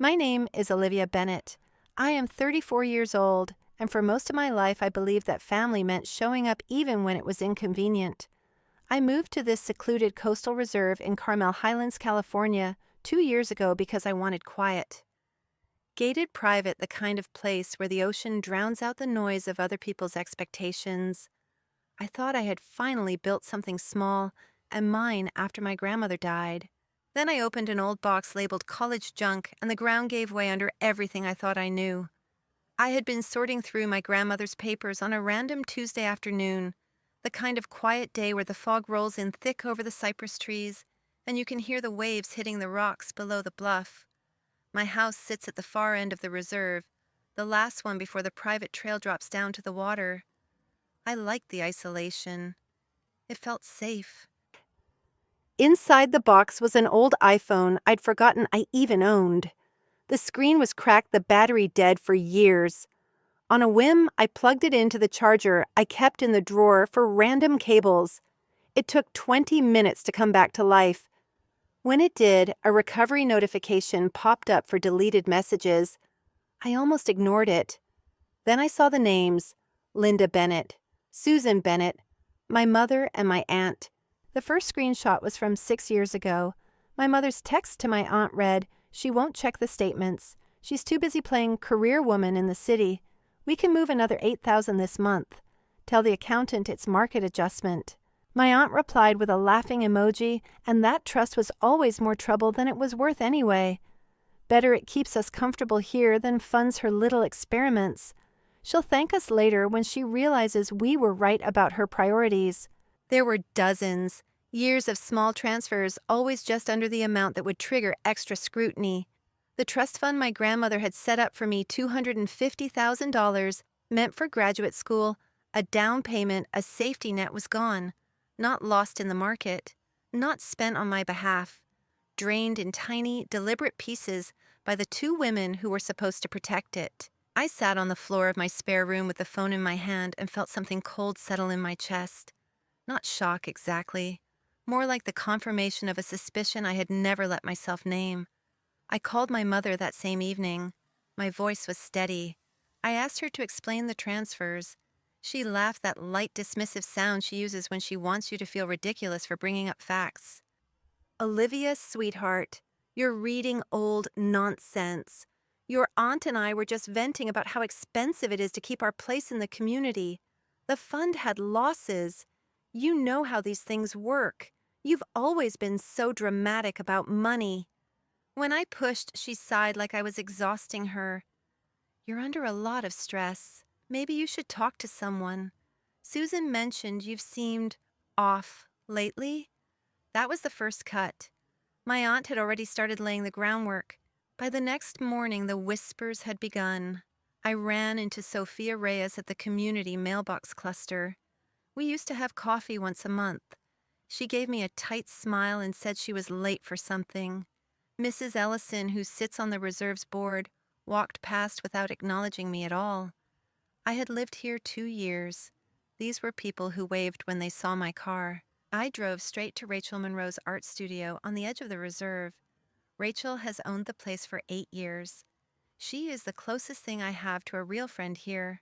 My name is Olivia Bennett. I am 34 years old, and for most of my life I believed that family meant showing up even when it was inconvenient. I moved to this secluded coastal reserve in Carmel Highlands, California, 2 years ago because I wanted quiet. Gated private, the kind of place where the ocean drowns out the noise of other people's expectations. I thought I had finally built something small and mine after my grandmother died. Then I opened an old box labeled college junk, and the ground gave way under everything I thought I knew. I had been sorting through my grandmother's papers on a random Tuesday afternoon, the kind of quiet day where the fog rolls in thick over the cypress trees, and you can hear the waves hitting the rocks below the bluff. My house sits at the far end of the reserve, the last one before the private trail drops down to the water. I liked the isolation. It felt safe. Inside the box was an old iPhone I'd forgotten I even owned. The screen was cracked, the battery dead for years. On a whim, I plugged it into the charger I kept in the drawer for random cables. It took 20 minutes to come back to life. When it did, a recovery notification popped up for deleted messages. I almost ignored it. Then I saw the names: Linda Bennett, Susan Bennett, my mother, and my aunt. The first screenshot was from 6 years ago. My mother's text to my aunt read, "She won't check the statements. She's too busy playing career woman in the city. We can move another $8,000 this month. Tell the accountant it's market adjustment." My aunt replied with a laughing emoji, and that trust was always more trouble than it was worth anyway. Better it keeps us comfortable here than funds her little experiments. She'll thank us later when she realizes we were right about her priorities. There were dozens, years of small transfers, always just under the amount that would trigger extra scrutiny. The trust fund my grandmother had set up for me, $250,000, meant for graduate school, a down payment, a safety net, was gone. Not lost in the market, not spent on my behalf, drained in tiny, deliberate pieces by the two women who were supposed to protect it. I sat on the floor of my spare room with the phone in my hand and felt something cold settle in my chest. Not shock exactly, more like the confirmation of a suspicion I had never let myself name. I called my mother that same evening. My voice was steady. I asked her to explain the transfers. She laughed, that light, dismissive sound she uses when she wants you to feel ridiculous for bringing up facts. "Olivia, sweetheart, you're reading old nonsense. Your aunt and I were just venting about how expensive it is to keep our place in the community. The fund had losses. You know how these things work. You've always been so dramatic about money." When I pushed, she sighed like I was exhausting her. "You're under a lot of stress. Maybe you should talk to someone. Susan mentioned you've seemed off lately." That was the first cut. My aunt had already started laying the groundwork. By the next morning, the whispers had begun. I ran into Sophia Reyes at the community mailbox cluster. We used to have coffee once a month. She gave me a tight smile and said she was late for something. Mrs. Ellison, who sits on the reserve's board, walked past without acknowledging me at all. I had lived here 2 years. These were people who waved when they saw my car. I drove straight to Rachel Monroe's art studio on the edge of the reserve. Rachel has owned the place for 8 years. She is the closest thing I have to a real friend here.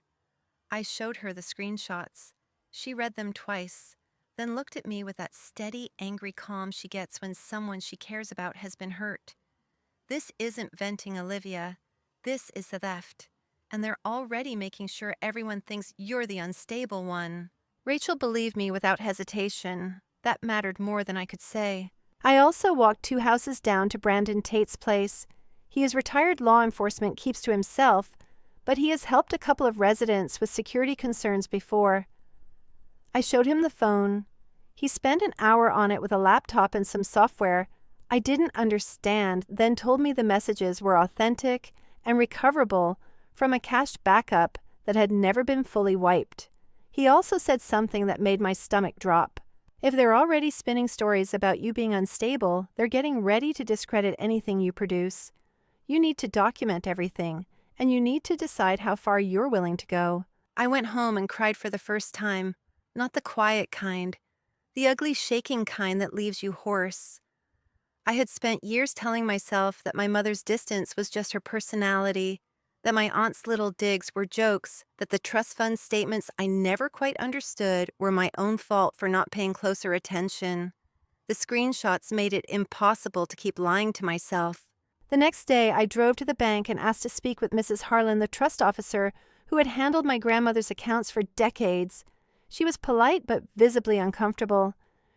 I showed her the screenshots. She read them twice, then looked at me with that steady, angry calm she gets when someone she cares about has been hurt. "This isn't venting, Olivia. This is the theft. And they're already making sure everyone thinks you're the unstable one." Rachel believed me without hesitation. That mattered more than I could say. I also walked 2 houses down to Brandon Tate's place. He is retired law enforcement, keeps to himself, but he has helped a couple of residents with security concerns before. I showed him the phone. He spent an hour on it with a laptop and some software I didn't understand, then told me the messages were authentic and recoverable from a cached backup that had never been fully wiped. He also said something that made my stomach drop. If they're already spinning stories about you being unstable, they're getting ready to discredit anything you produce. You need to document everything, and you need to decide how far you're willing to go. I went home and cried for the first time. Not the quiet kind. The ugly, shaking kind that leaves you hoarse. I had spent years telling myself that my mother's distance was just her personality, that my aunt's little digs were jokes, that the trust fund statements I never quite understood were my own fault for not paying closer attention. The screenshots made it impossible to keep lying to myself. The next day, I drove to the bank and asked to speak with Mrs. Harlan, the trust officer, who had handled my grandmother's accounts for decades. She was polite but visibly uncomfortable.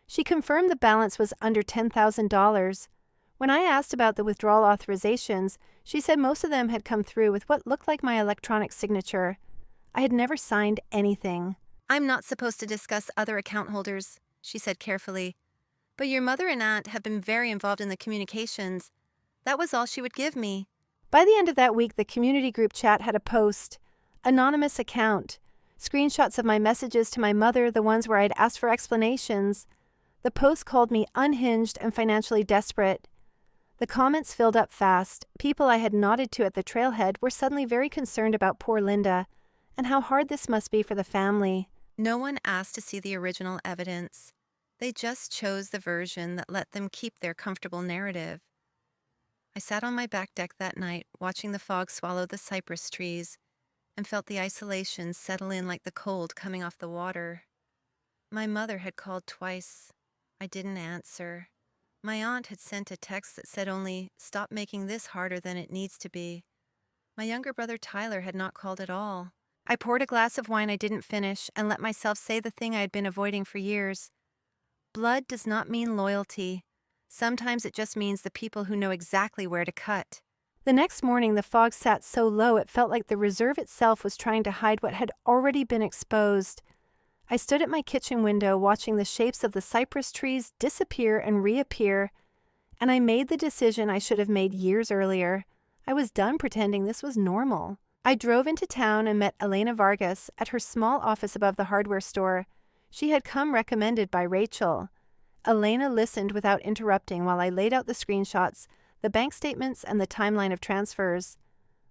She confirmed the balance was under $10,000. When I asked about the withdrawal authorizations, she said most of them had come through with what looked like my electronic signature. I had never signed anything. "I'm not supposed to discuss other account holders," she said carefully. "But your mother and aunt have been very involved in the communications." That was all she would give me. By the end of that week, the community group chat had a post. Anonymous account. Screenshots of my messages to my mother, the ones where I'd asked for explanations. The post called me unhinged and financially desperate. The comments filled up fast. People I had nodded to at the trailhead were suddenly very concerned about poor Linda, and how hard this must be for the family. No one asked to see the original evidence. They just chose the version that let them keep their comfortable narrative. I sat on my back deck that night, watching the fog swallow the cypress trees, and felt the isolation settle in like the cold coming off the water. My mother had called twice. I didn't answer. My aunt had sent a text that said only, "Stop making this harder than it needs to be." My younger brother Tyler had not called at all. I poured a glass of wine I didn't finish and let myself say the thing I had been avoiding for years. Blood does not mean loyalty. Sometimes it just means the people who know exactly where to cut. The next morning, the fog sat so low it felt like the reserve itself was trying to hide what had already been exposed. I stood at my kitchen window watching the shapes of the cypress trees disappear and reappear, and I made the decision I should have made years earlier. I was done pretending this was normal. I drove into town and met Elena Vargas at her small office above the hardware store. She had come recommended by Rachel. Elena listened without interrupting while I laid out the screenshots, the bank statements, and the timeline of transfers.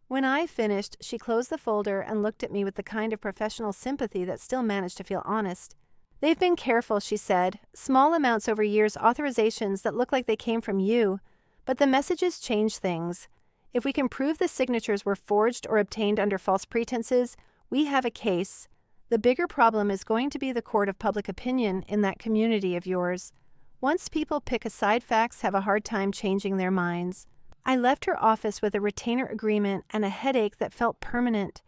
When I finished, she closed the folder and looked at me with the kind of professional sympathy that still managed to feel honest. "They've been careful," she said. "Small amounts over years, authorizations that look like they came from you. But the messages change things. If we can prove the signatures were forged or obtained under false pretenses, we have a case. The bigger problem is going to be the court of public opinion in that community of yours. Once people pick aside, facts have a hard time changing their minds." I left her office with a retainer agreement and a headache that felt permanent.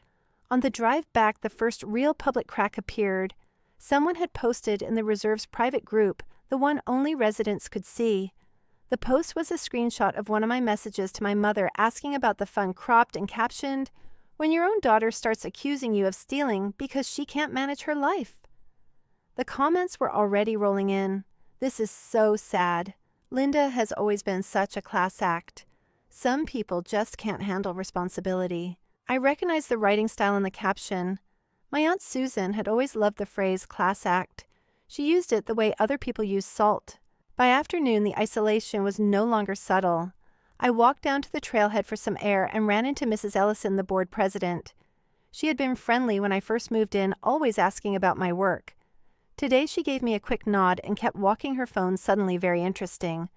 On the drive back, the first real public crack appeared. Someone had posted in the reserve's private group, the one only residents could see. The post was a screenshot of one of my messages to my mother asking about the fund, cropped and captioned, "When your own daughter starts accusing you of stealing because she can't manage her life." The comments were already rolling in. "This is so sad. Linda has always been such a class act. Some people just can't handle responsibility." I recognized the writing style in the caption. My Aunt Susan had always loved the phrase class act. She used it the way other people use salt. By afternoon, the isolation was no longer subtle. I walked down to the trailhead for some air and ran into Mrs. Ellison, the board president. She had been friendly when I first moved in, always asking about my work. Today she gave me a quick nod and kept walking her phone, suddenly very interesting.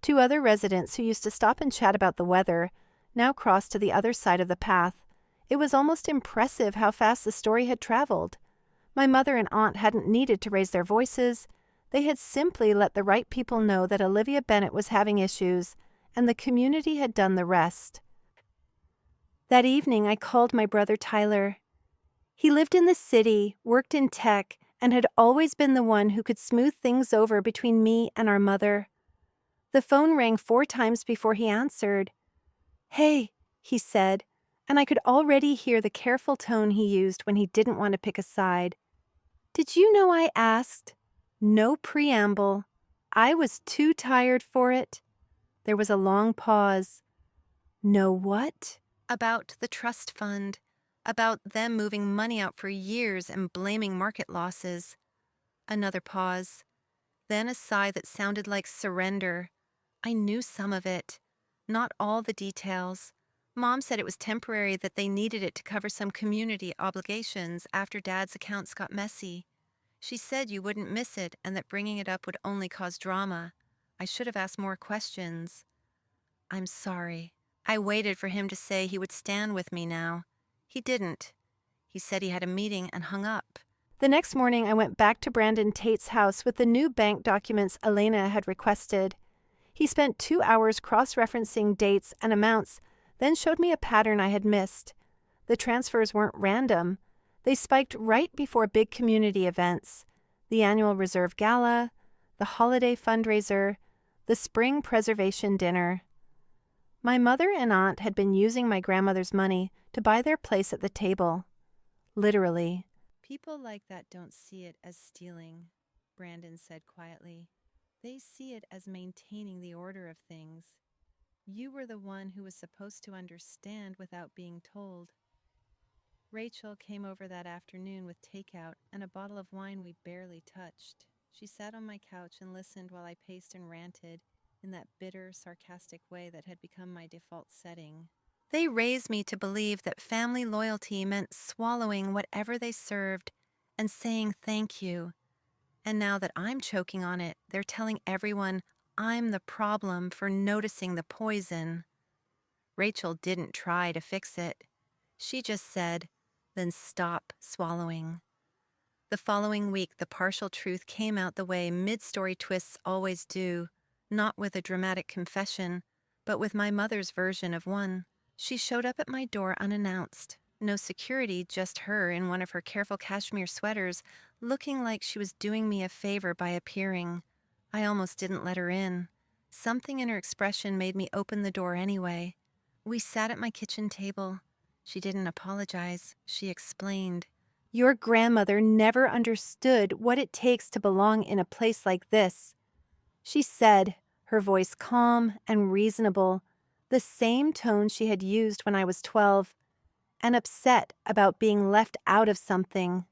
Two other residents who used to stop and chat about the weather now crossed to the other side of the path. It was almost impressive how fast the story had traveled. My mother and aunt hadn't needed to raise their voices. They had simply let the right people know that Olivia Bennett was having issues, and the community had done the rest. That evening, I called my brother Tyler. He lived in the city, worked in tech, and had always been the one who could smooth things over between me and our mother. The phone rang 4 times before he answered. "Hey," he said, and I could already hear the careful tone he used when he didn't want to pick a side. "Did you know I asked?" No preamble. I was too tired for it. There was a long pause. "Know what?" "About the trust fund. About them moving money out for years and blaming market losses." Another pause. Then a sigh that sounded like surrender. I knew some of it. Not all the details. Mom said it was temporary, that they needed it to cover some community obligations after Dad's accounts got messy. She said you wouldn't miss it and that bringing it up would only cause drama. I should have asked more questions. I'm sorry. I waited for him to say he would stand with me now. He didn't. He said he had a meeting and hung up. The next morning, I went back to Brandon Tate's house with the new bank documents Elena had requested. He spent 2 hours cross-referencing dates and amounts, then showed me a pattern I had missed. The transfers weren't random. They spiked right before big community events: the annual Reserve Gala, the holiday fundraiser, the spring preservation dinner. My mother and aunt had been using my grandmother's money to buy their place at the table. Literally. People like that don't see it as stealing, Brandon said quietly. They see it as maintaining the order of things. You were the one who was supposed to understand without being told. Rachel came over that afternoon with takeout and a bottle of wine we barely touched. She sat on my couch and listened while I paced and ranted in that bitter, sarcastic way that had become my default setting. They raised me to believe that family loyalty meant swallowing whatever they served and saying thank you. And now that I'm choking on it, they're telling everyone I'm the problem for noticing the poison. Rachel didn't try to fix it. She just said, then stop swallowing. The following week, the partial truth came out the way mid-story twists always do, not with a dramatic confession, but with my mother's version of one. She showed up at my door unannounced. No security, just her in one of her careful cashmere sweaters, looking like she was doing me a favor by appearing. I almost didn't let her in. Something in her expression made me open the door anyway. We sat at my kitchen table. She didn't apologize. She explained. Your grandmother never understood what it takes to belong in a place like this. She said, her voice calm and reasonable, the same tone she had used when I was 12, and upset about being left out of something.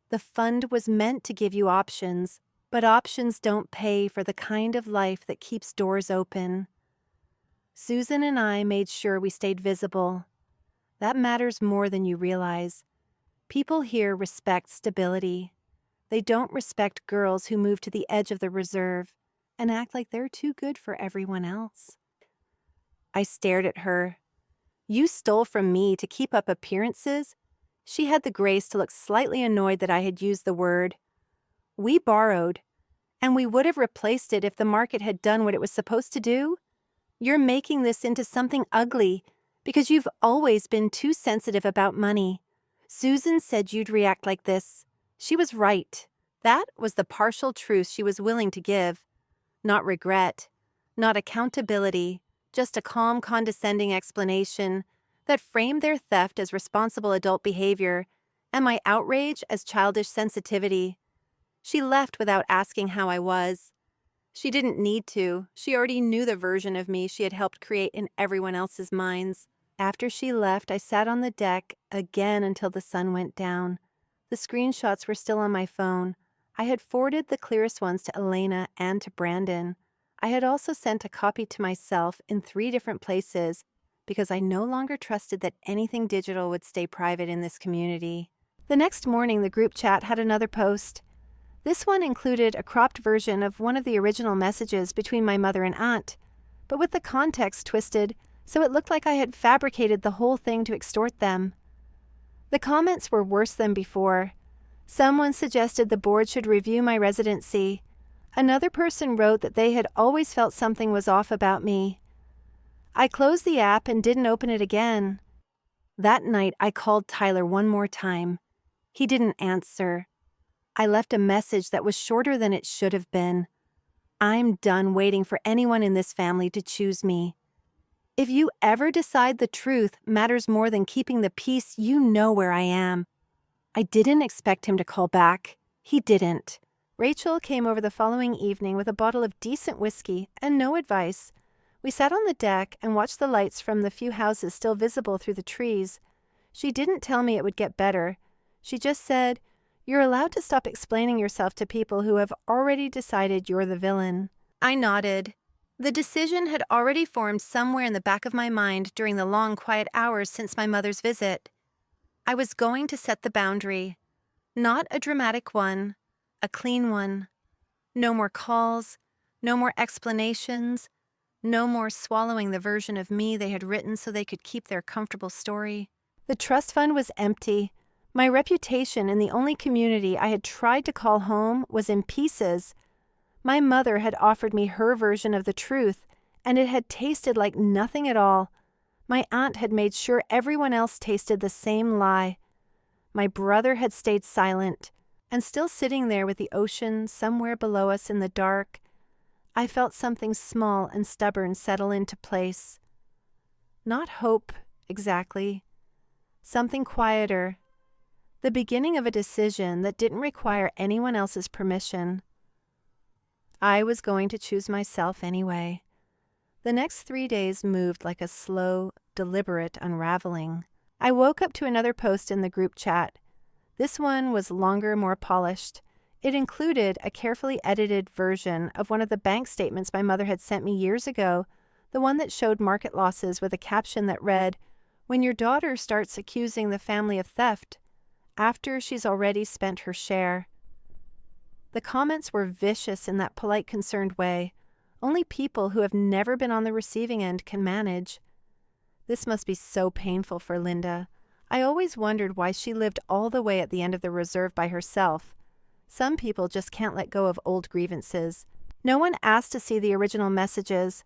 The fund was meant to give you options, but options don't pay for the kind of life that keeps doors open. Susan and I made sure we stayed visible. That matters more than you realize. People here respect stability. They don't respect girls who move to the edge of the reserve and act like they're too good for everyone else. I stared at her. You stole from me to keep up appearances? She had the grace to look slightly annoyed that I had used the word. We borrowed, and we would have replaced it if the market had done what it was supposed to do. You're making this into something ugly because you've always been too sensitive about money. Susan said you'd react like this. She was right. That was the partial truth she was willing to give. Not regret, not accountability, just a calm, condescending explanation that framed their theft as responsible adult behavior and my outrage as childish sensitivity. She left without asking how I was. She didn't need to. She already knew the version of me she had helped create in everyone else's minds. After she left, I sat on the deck again until the sun went down. The screenshots were still on my phone. I had forwarded the clearest ones to Elena and to Brandon. I had also sent a copy to myself in 3 different places because I no longer trusted that anything digital would stay private in this community. The next morning, the group chat had another post. This one included a cropped version of one of the original messages between my mother and aunt, but with the context twisted so it looked like I had fabricated the whole thing to extort them. The comments were worse than before. Someone suggested the board should review my residency. Another person wrote that they had always felt something was off about me. I closed the app and didn't open it again. That night, I called Tyler one more time. He didn't answer. I left a message that was shorter than it should have been. I'm done waiting for anyone in this family to choose me. If you ever decide the truth matters more than keeping the peace, you know where I am. I didn't expect him to call back. He didn't. Rachel came over the following evening with a bottle of decent whiskey and no advice. We sat on the deck and watched the lights from the few houses still visible through the trees. She didn't tell me it would get better. She just said, "You're allowed to stop explaining yourself to people who have already decided you're the villain." I nodded. The decision had already formed somewhere in the back of my mind during the long, quiet hours since my mother's visit. I was going to set the boundary. Not a dramatic one, a clean one. No more calls, No more explanations, no more swallowing the version of me they had written so they could keep their comfortable story. The trust fund was empty. My reputation in the only community I had tried to call home was in pieces. My mother had offered me her version of the truth, and it had tasted like nothing at all. My aunt had made sure everyone else tasted the same lie. My brother had stayed silent, and still sitting there with the ocean somewhere below us in the dark, I felt something small and stubborn settle into place. Not hope, exactly. Something quieter. The beginning of a decision that didn't require anyone else's permission. I was going to choose myself anyway. The next 3 days moved like a slow, deliberate unraveling. I woke up to another post in the group chat. This one was longer, more polished. It included a carefully edited version of one of the bank statements my mother had sent me years ago, the one that showed market losses with a caption that read, "When your daughter starts accusing the family of theft, after she's already spent her share." The comments were vicious in that polite, concerned way. Only people who have never been on the receiving end can manage. This must be so painful for Linda. I always wondered why she lived all the way at the end of the reserve by herself. Some people just can't let go of old grievances. No one asked to see the original messages.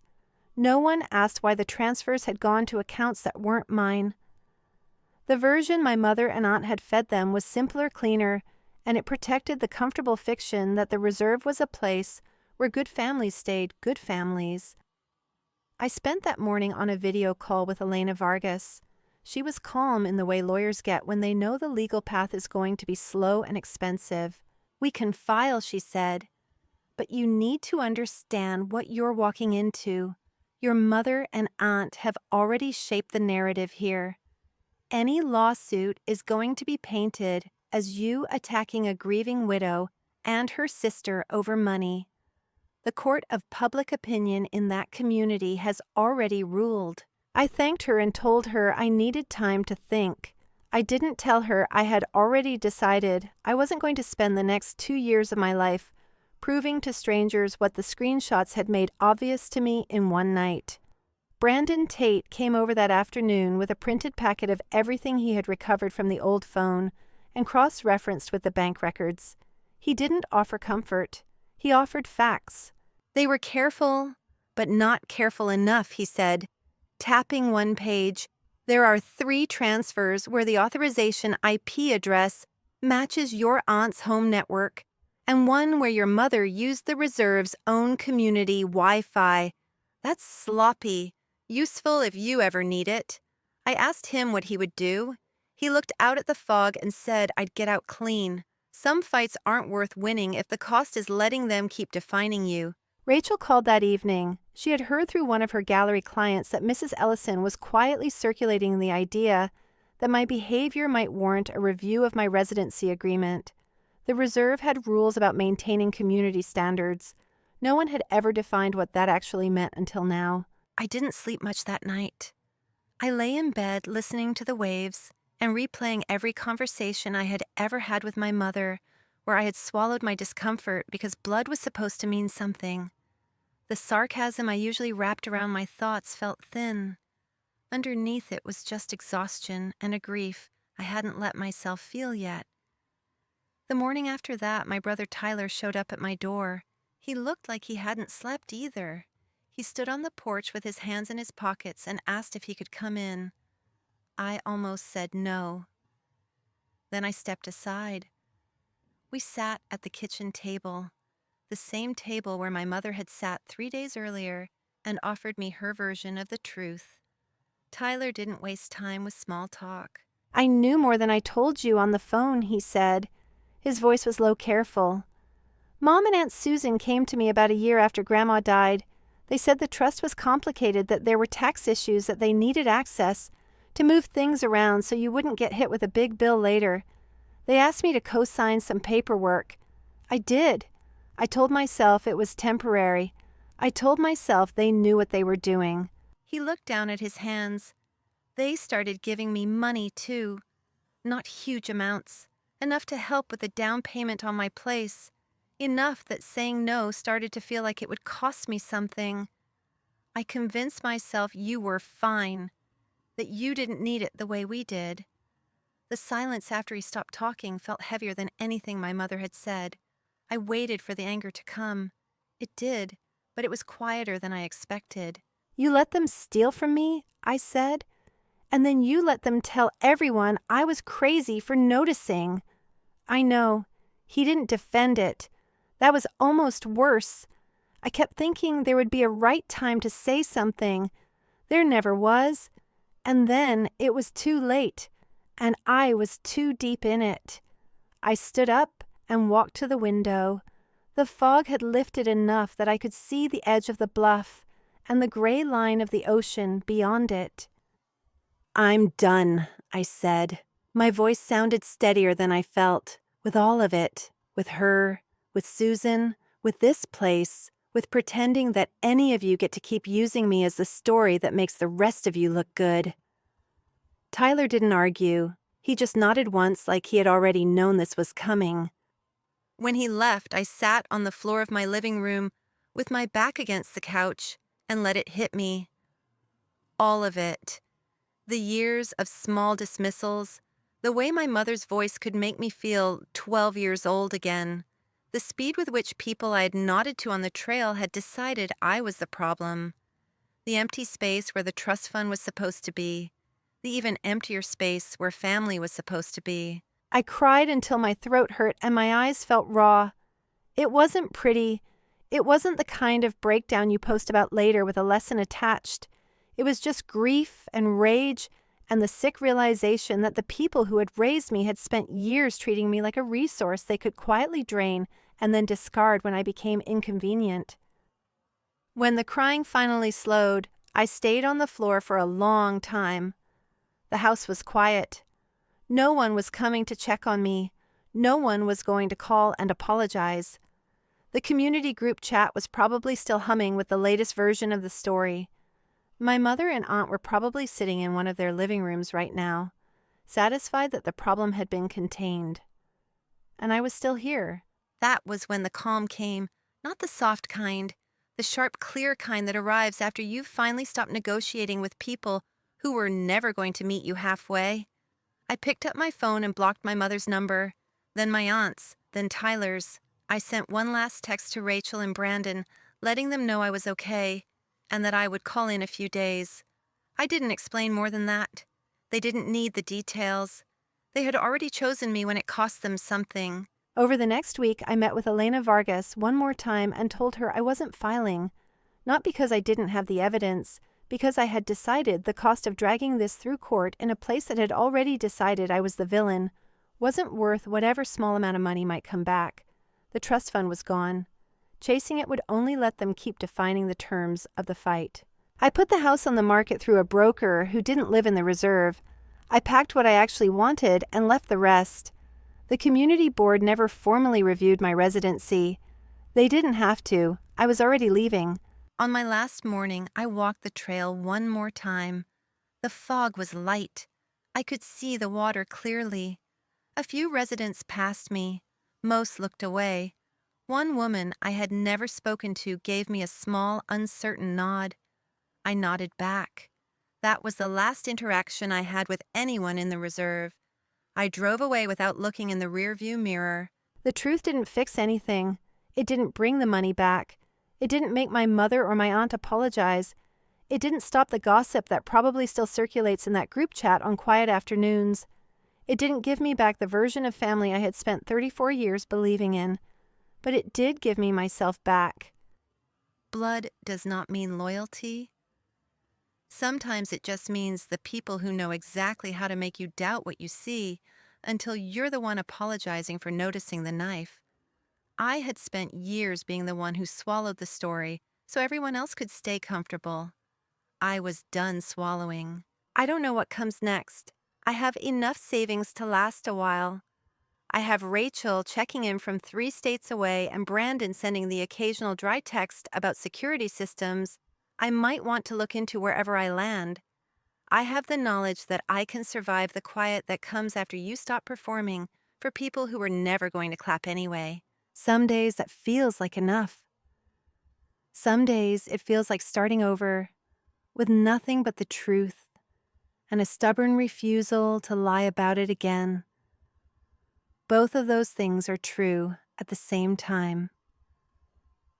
No one asked why the transfers had gone to accounts that weren't mine. The version my mother and aunt had fed them was simpler, cleaner, and it protected the comfortable fiction that the reserve was a place where good families stayed good families. I spent that morning on a video call with Elena Vargas. She was calm in the way lawyers get when they know the legal path is going to be slow and expensive. "We can file," she said, "but you need to understand what you're walking into. Your mother and aunt have already shaped the narrative here. Any lawsuit is going to be painted as you attacking a grieving widow and her sister over money. The court of public opinion in that community has already ruled." I thanked her and told her I needed time to think. I didn't tell her I had already decided I wasn't going to spend the next 2 years of my life proving to strangers what the screenshots had made obvious to me in one night. Brandon Tate came over that afternoon with a printed packet of everything he had recovered from the old phone and cross-referenced with the bank records. He didn't offer comfort. He offered facts. "They were careful, but not careful enough," he said. Tapping one page, "There are 3 transfers where the authorization IP address matches your aunt's home network, and one where your mother used the reserve's own community Wi-Fi. That's sloppy. Useful if you ever need it." I asked him what he would do. He looked out at the fog and said I'd get out clean. Some fights aren't worth winning if the cost is letting them keep defining you. Rachel called that evening. She had heard through one of her gallery clients that Mrs. Ellison was quietly circulating the idea that my behavior might warrant a review of my residency agreement. The reserve had rules about maintaining community standards. No one had ever defined what that actually meant until now. I didn't sleep much that night. I lay in bed listening to the waves and replaying every conversation I had ever had with my mother, where I had swallowed my discomfort because blood was supposed to mean something. The sarcasm I usually wrapped around my thoughts felt thin. Underneath it was just exhaustion and a grief I hadn't let myself feel yet. The morning after that, my brother Tyler showed up at my door. He looked like he hadn't slept either. He stood on the porch with his hands in his pockets and asked if he could come in. I almost said no. Then I stepped aside. We sat at the kitchen table, the same table where my mother had sat 3 days earlier and offered me her version of the truth. Tyler didn't waste time with small talk. "I knew more than I told you on the phone," he said. His voice was low, careful. "Mom and Aunt Susan came to me about a year after Grandma died. They said the trust was complicated, that there were tax issues, that they needed access to move things around so you wouldn't get hit with a big bill later. They asked me to co-sign some paperwork. I did. I told myself it was temporary. I told myself they knew what they were doing." He looked down at his hands. "They started giving me money, too. Not huge amounts. Enough to help with the down payment on my place. enough that saying no started to feel like it would cost me something. I convinced myself you were fine, that you didn't need it the way we did. The silence after he stopped talking felt heavier than anything my mother had said. I waited for the anger to come. It did, but it was quieter than I expected. You let them steal from me, I said, and then you let them tell everyone I was crazy for noticing. I know. He didn't defend it. That was almost worse. I kept thinking there would be a right time to say something. There never was. And then it was too late, and I was too deep in it. I stood up and walked to the window. The fog had lifted enough that I could see the edge of the bluff and the gray line of the ocean beyond it. I'm done, I said. My voice sounded steadier than I felt, with all of it, with her, with Susan, with this place, with pretending that any of you get to keep using me as the story that makes the rest of you look good. Tyler didn't argue. He just nodded once like he had already known this was coming. When he left, I sat on the floor of my living room with my back against the couch and let it hit me. All of it. The years of small dismissals, the way my mother's voice could make me feel 12 years old again, the speed with which people I had nodded to on the trail had decided I was the problem, the empty space where the trust fund was supposed to be, the even emptier space where family was supposed to be. I cried until my throat hurt and my eyes felt raw. It wasn't pretty. It wasn't the kind of breakdown you post about later with a lesson attached. It was just grief and rage and the sick realization that the people who had raised me had spent years treating me like a resource they could quietly drain and then discard when I became inconvenient. When the crying finally slowed, I stayed on the floor for a long time. The house was quiet. No one was coming to check on me. No one was going to call and apologize. The community group chat was probably still humming with the latest version of the story. My mother and aunt were probably sitting in one of their living rooms right now, satisfied that the problem had been contained. And I was still here. That was when the calm came, not the soft kind, the sharp, clear kind that arrives after you've finally stopped negotiating with people who were never going to meet you halfway. I picked up my phone and blocked my mother's number, then my aunt's, then Tyler's. I sent one last text to Rachel and Brandon, letting them know I was okay, and that I would call in a few days. I didn't explain more than that. They didn't need the details. They had already chosen me when it cost them something. Over the next week, I met with Elena Vargas one more time and told her I wasn't filing. Not because I didn't have the evidence, because I had decided the cost of dragging this through court in a place that had already decided I was the villain wasn't worth whatever small amount of money might come back. The trust fund was gone. Chasing it would only let them keep defining the terms of the fight. I put the house on the market through a broker who didn't live in the reserve. I packed what I actually wanted and left the rest. The community board never formally reviewed my residency. They didn't have to. I was already leaving. On my last morning, I walked the trail one more time. The fog was light. I could see the water clearly. A few residents passed me. Most looked away. One woman I had never spoken to gave me a small, uncertain nod. I nodded back. That was the last interaction I had with anyone in the reserve. I drove away without looking in the rearview mirror. The truth didn't fix anything. It didn't bring the money back. It didn't make my mother or my aunt apologize. It didn't stop the gossip that probably still circulates in that group chat on quiet afternoons. It didn't give me back the version of family I had spent 34 years believing in. But it did give me myself back. Blood does not mean loyalty. Sometimes it just means the people who know exactly how to make you doubt what you see until you're the one apologizing for noticing the knife. I had spent years being the one who swallowed the story so everyone else could stay comfortable. I was done swallowing. I don't know what comes next. I have enough savings to last a while. I have Rachel checking in from 3 states away and Brandon sending the occasional dry text about security systems I might want to look into wherever I land. I have the knowledge that I can survive the quiet that comes after you stop performing for people who were never going to clap anyway. Some days that feels like enough. Some days it feels like starting over with nothing but the truth and a stubborn refusal to lie about it again. Both of those things are true at the same time.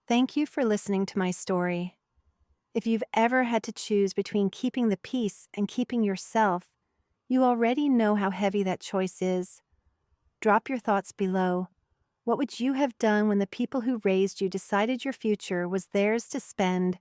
Thank you for listening to my story. If you've ever had to choose between keeping the peace and keeping yourself, you already know how heavy that choice is. Drop your thoughts below. What would you have done when the people who raised you decided your future was theirs to spend